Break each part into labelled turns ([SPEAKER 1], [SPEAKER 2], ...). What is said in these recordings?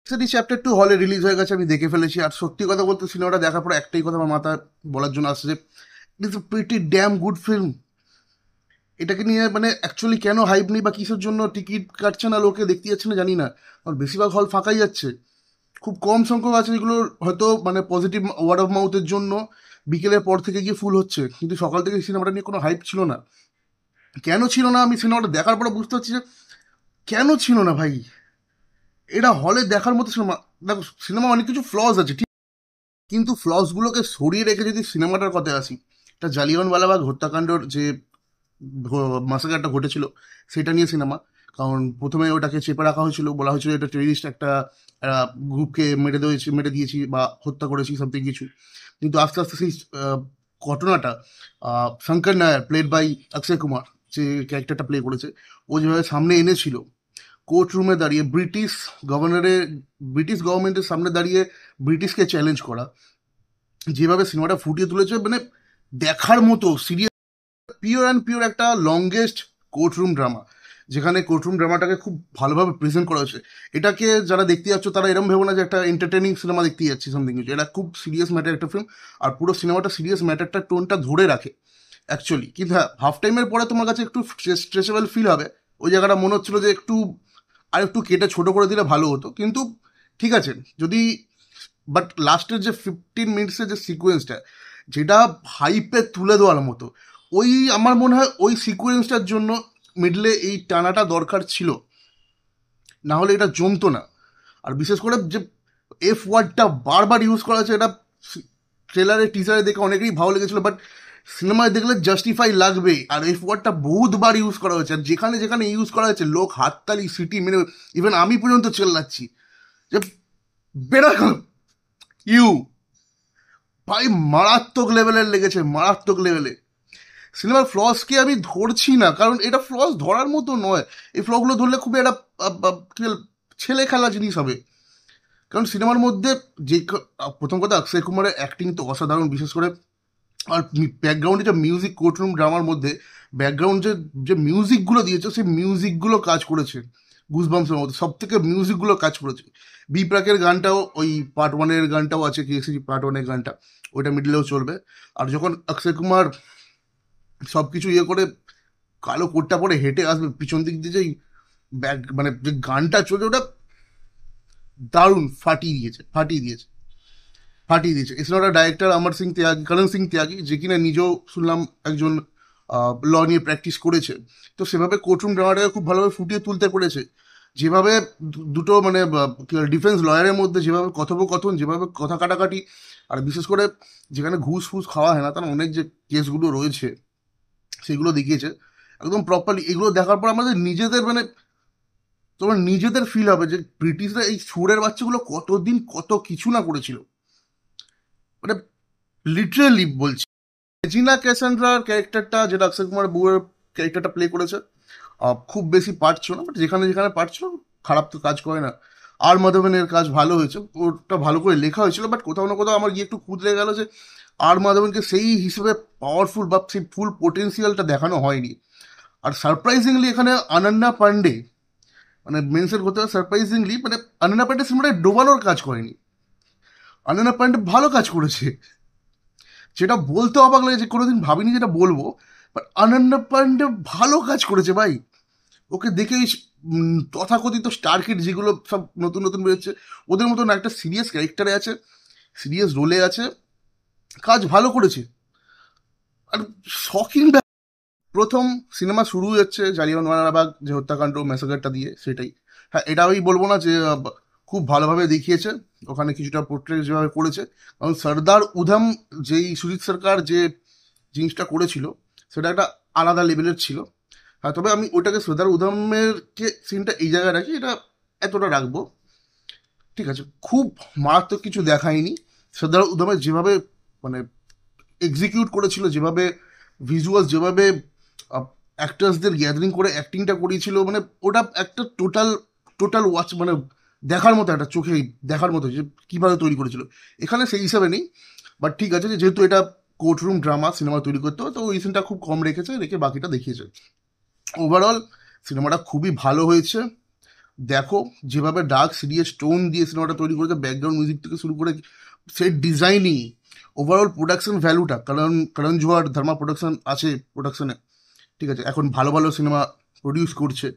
[SPEAKER 1] সেটি চ্যাপ্টার 2 হলে রিলিজ হয়ে গেছে, আমি দেখে ফেলেছি। আর সত্যি কথা বলতে সিনেমাটা দেখার পর একটাই কথা আমার মাথায় বলার জন্য আসছে যে it is a pretty dam good film. এটাকে নিয়ে মানে অ্যাকচুয়ালি কেন হাইপ নেই বা কিসের জন্য টিকিট কাটছে না লোকে, দেখতে যাচ্ছে না জানি না। আর বেশিরভাগ হল ফাঁকাই যাচ্ছে। খুব কম সংখ্যক আছে যেগুলো হয়তো মানে পজিটিভ ওয়ার্ড অফ মাউথের জন্য বিকেলের পর থেকে গিয়ে ফুল হচ্ছে, কিন্তু সকাল থেকে সিনেমাটা নিয়ে কোনো হাইপ ছিল না। কেন ছিল না আমি সিনেমাটা দেখার পরে বুঝতে পারছি যে কেন ছিল না ভাই। এটা হলে দেখার মতো সিনেমা। দেখো, সিনেমা অনেক কিছু ফ্লস আছে ঠিক, কিন্তু ফ্লসগুলোকে সরিয়ে রেখে যদি সিনেমাটার কথায় আসি, এটা জালিয়ানওয়ালাবাগ হত্যাকাণ্ডর যে মাসাকারটা ঘটেছিল সেটা নিয়ে সিনেমা। কারণ প্রথমে ওটাকে চেপে রাখা হয়েছিল, বলা হয়েছিল এটা টেরিস্ট একটা গ্রুপকে মেরে দিয়েছি বা হত্যা করেছি সামথিং কিছু। কিন্তু আস্তে আস্তে সেই ঘটনাটা শঙ্কর নায়ার প্লেড বাই অক্ষয় কুমার, যে ক্যারেক্টারটা প্লে করেছে, ও যেভাবে সামনে এনেছিল কোর্ট রুমে দাঁড়িয়ে ব্রিটিশ গভর্নমেন্টের সামনে দাঁড়িয়ে ব্রিটিশকে চ্যালেঞ্জ করা, যেভাবে সিনেমাটা ফুটিয়ে তুলেছে মানে দেখার মতো। সিরিয়াস পিওর অ্যান্ড পিওর একটা লংগেস্ট কোর্টরুম ড্রামা, যেখানে কোর্টরুম ড্রামাটাকে খুব ভালোভাবে প্রেজেন্ট করা হয়েছে। এটাকে যারা দেখতে যাচ্ছ তারা এরকম ভেবো না যে একটা এন্টারটেনিং সিনেমা দেখতে যাচ্ছি সামথিং কিছু। এটা খুব সিরিয়াস ম্যাটার একটা ফিল্ম, আর পুরো সিনেমাটা সিরিয়াস ম্যাটারটা টোনটা ধরে রাখে অ্যাকচুয়ালি। কিন্তু হ্যাঁ, হাফ টাইমের পরে তোমার কাছে একটু স্ট্রেচেবল ফিল হবে। ওই জায়গাটা মনে হচ্ছিল যে একটু আর একটু কেটে ছোট করে দিলে ভালো হতো, কিন্তু ঠিক আছে যদি। বাট লাস্টের যে 15 মিনিটসের যে সিকোয়েন্সটা, যেটা হাইপে তুলে দেওয়ার মতো, ওই আমার মনে হয় ওই সিকোয়েন্সটার জন্য মিডলে এই টানাটা দরকার ছিল, না হলে এটা জমতো না। আর বিশেষ করে যে এফ ওয়ার্ডটা বারবার ইউজ করা হয়েছে, এটা ট্রেলারে টিজারে দেখে অনেকেই ভালো লেগেছিল, বাট সিনেমায় দেখলে জাস্টিফাই লাগবে। আর এফ ওয়ার্ডটা বহুতবার ইউজ করা হয়েছে, আর যেখানে যেখানে ইউজ করা হয়েছে লোক হাততালি সিটি মেনে, ইভেন আমি পর্যন্ত চেল্লাচ্ছি যে বেরো এখন ইউ। ভাই মারাত্মক লেভেলের লেগেছে, মারাত্মক লেভেলে। সিনেমার ফ্লসকে আমি ধরছি না, কারণ এটা ফ্লস ধরার মতো নয়। এই ফ্লগুলো ধরলে খুবই একটা কি ছেলে খেলা জিনিস হবে। কারণ সিনেমার মধ্যে যে প্রথম কথা অক্ষয় কুমারের অ্যাক্টিং তো অসাধারণ, বিশেষ করে। আর ব্যাকগ্রাউন্ডে যে মিউজিক, কোর্টরুম ড্রামার মধ্যে ব্যাকগ্রাউন্ড যে যে মিউজিকগুলো দিয়েছে, সেই মিউজিকগুলো কাজ করেছে গুজবাম্পসের মধ্যে। সব থেকে মিউজিকগুলো কাজ করেছে। বি প্রাকের গানটাও, ওই পার্ট 1-এর গানটাও আছে, কেএসি পার্ট 1-এর গানটা, ওইটা মিডলেও চলবে। আর যখন অক্ষয় কুমার সব কিছু ইয়ে করে কালো কোটটা পরে হেঁটে আসবে পিছন দিক দিয়ে, যেই ব্যাক মানে যে গানটা চলছে, ওটা দারুণ ফাটিয়ে দিয়েছে। এছাড়া ডাইরেক্টর করণ সিং ত্যাগী, যে কিনা নিজেও শুনলাম একজন ল নিয়ে প্র্যাকটিস করেছে। তো সেভাবে কোর্টরুম ড্রামাটাকে খুব ভালোভাবে ফুটিয়ে তুলতে পেরেছে। যেভাবে দুটো মানে ডিফেন্স লয়ারের মধ্যে যেভাবে কথোপকথন, যেভাবে কথা কাটাকাটি, আর বিশেষ করে যেখানে ঘুষ ফুস খাওয়া হয় না, তার অনেক যে কেসগুলো রয়েছে সেগুলো দেখিয়েছে একদম প্রপারলি। এগুলো দেখার পর আমাদের নিজেদের মানে তোমার নিজেদের ফিল হবে যে ব্রিটিশরা এই সুরের বাচ্চাগুলো কতদিন কত কিছু না করেছিল। মানে লিটারেলি বলছি, রেজিনা ক্যাসান্ড্রার ক্যারেক্টারটা, যেটা অক্ষয় কুমার বউয়ের ক্যারেক্টারটা প্লে করেছে, খুব বেশি পার্ট ছিল না, বাট যেখানে যেখানে পার্ট ছিল খারাপ তো কাজ করে না। আর মাধবনের কাজ ভালো হয়েছে, ওটা ভালো করে লেখা হয়েছিল, বাট কোথাও না কোথাও আমার গিয়ে একটু কুদলে গেল যে আর মাধবনকে সেই হিসেবে পাওয়ারফুল বা সেই ফুল পোটেন্সিয়ালটা দেখানো হয়নি। আর সারপ্রাইজিংলি এখানে অনন্যা পান্ডে, মানে মেনশন করতে হবে সারপ্রাইজিংলি, মানে অনন্যা পান্ডে সিনেমাটায় ডোবানোর কাজ করেনি। অনন্যা পান্ডে ভালো কাজ করেছে, যেটা বলতে অবাক লাগে, যে কোনোদিন ভাবিনি যেটা বলবো, বাট অনন্যা পান্ডে ভালো কাজ করেছে ভাই। ওকে দেখে তথাকথিত স্টার কিড যেগুলো সব নতুন নতুন বেরোচ্ছে, ওদের মতন একটা সিরিয়াস ক্যারেক্টারে আছে, সিরিয়াস রোলে আছে, কাজ ভালো করেছে। আর শকিং, প্রথম সিনেমা শুরু হচ্ছে জালিয়ানওয়ালাবাগ যে হত্যাকাণ্ড ম্যাসাকারটা দিয়ে, সেটাই। হ্যাঁ, এটা আমি বলবো না যে খুব ভালোভাবে দেখিয়েছে, ওখানে কিছুটা পোর্ট্রেট যেভাবে করেছে। কারণ সর্দার উধম, যেই সুজিত সরকার যে জিনিসটা করেছিল, সেটা একটা আলাদা লেভেলের ছিল। হ্যাঁ, তবে আমি ওটাকে সর্দার উধমের কে সিনটা এই জায়গায় রাখি, এটা এতটা রাখবো। ঠিক আছে, খুব মারাত্মক কিছু দেখায়নি। সর্দার উধমের যেভাবে মানে এক্সিকিউট করেছিল, যেভাবে ভিজুয়ালস, যেভাবে অ্যাক্টার্সদের গ্যাদারিং করে অ্যাক্টিংটা করিয়েছিল, মানে ওটা একটা টোটাল টোটাল ওয়াচ, মানে দেখার মতো, একটা চোখে দেখার মতো যে কীভাবে তৈরি করেছিল। এখানে সেই হিসাবে নেই, বাট ঠিক আছে, যেহেতু এটা কোর্টরুম ড্রামা সিনেমা তৈরি করতে হয়, তো ওই সিনটা খুব কম রেখে বাকিটা দেখিয়েছে। ওভারঅল সিনেমাটা খুবই ভালো হয়েছে। দেখো যেভাবে ডার্ক সিরিয়াস টোন দিয়ে সিনেমাটা তৈরি করেছে, ব্যাকগ্রাউন্ড মিউজিক থেকে শুরু করে সেট ডিজাইনিং, ওভারঅল প্রোডাকশন ভ্যালুটা, কারণ করণ জোহার ধর্মা প্রোডাকশন আছে প্রোডাকশনে, ঠিক আছে, এখন ভালো ভালো সিনেমা প্রডিউস করছে।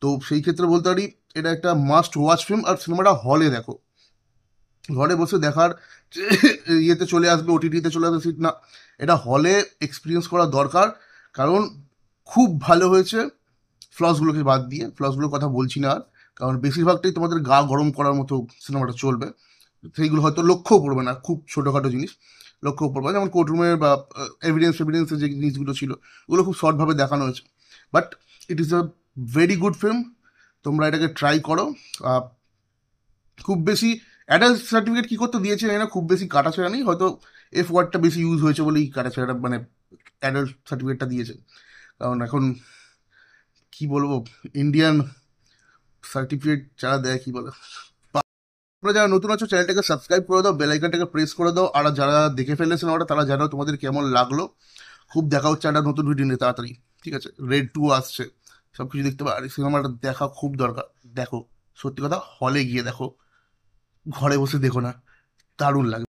[SPEAKER 1] তো সেই ক্ষেত্রে বলতে পারি এটা একটা মাস্ট ওয়াচ ফিল্ম। আর সিনেমাটা হলে দেখো, ঘরে বসে দেখার যে ইয়েতে চলে আসবে, ওটিটিতে চলে আসবে সিট না, এটা হলে এক্সপিরিয়েন্স করা দরকার। কারণ খুব ভালো হয়েছে, ফ্লসগুলোকে বাদ দিয়ে, ফ্লসগুলোর কথা বলছি না আর, কারণ বেশিরভাগটাই তোমাদের গা গরম করার মতো সিনেমাটা চলবে, সেইগুলো হয়তো লক্ষ্যও পড়বে না, খুব ছোটোখাটো জিনিস লক্ষ্যও পড়বে না, যেমন কোর্টরুমের বা এভিডেন্সের যে জিনিসগুলো ছিল ওগুলো খুব শর্টভাবে দেখানো হয়েছে। But it is a very good film, তোমরা এটাকে ট্রাই করো। খুব বেশি অ্যাডাল্ট সার্টিফিকেট কী করতে দিয়েছে জানি না, খুব বেশি কাটাছেড়া নেই, হয়তো এফ ওয়ার্ডটা বেশি ইউজ হয়েছে বলেই কাটাছেড়াটা মানে অ্যাডাল্ট সার্টিফিকেটটা দিয়েছে। কারণ এখন কি বলবো, ইন্ডিয়ান সার্টিফিকেট যারা দেয় কি বলে। তোমরা যারা নতুন আছো চ্যানেলটাকে সাবস্ক্রাইব করে দাও, বেল আইকনটাকে প্রেস করে দাও, আর যারা দেখে ফেলেছেন ওটা তারা জানাও তোমাদের কেমন লাগলো। খুব দেখা হচ্ছে একটা নতুন ভিডিও নিয়ে তাড়াতাড়ি, ঠিক আছে? রেড 2 আসছে, সব কিছু দেখতে পাবে। আর এই সিনেমাটা দেখা খুব দরকার, দেখো, সত্যি কথা হলে গিয়ে দেখো, ঘরে বসে দেখো না, দারুণ লাগবে।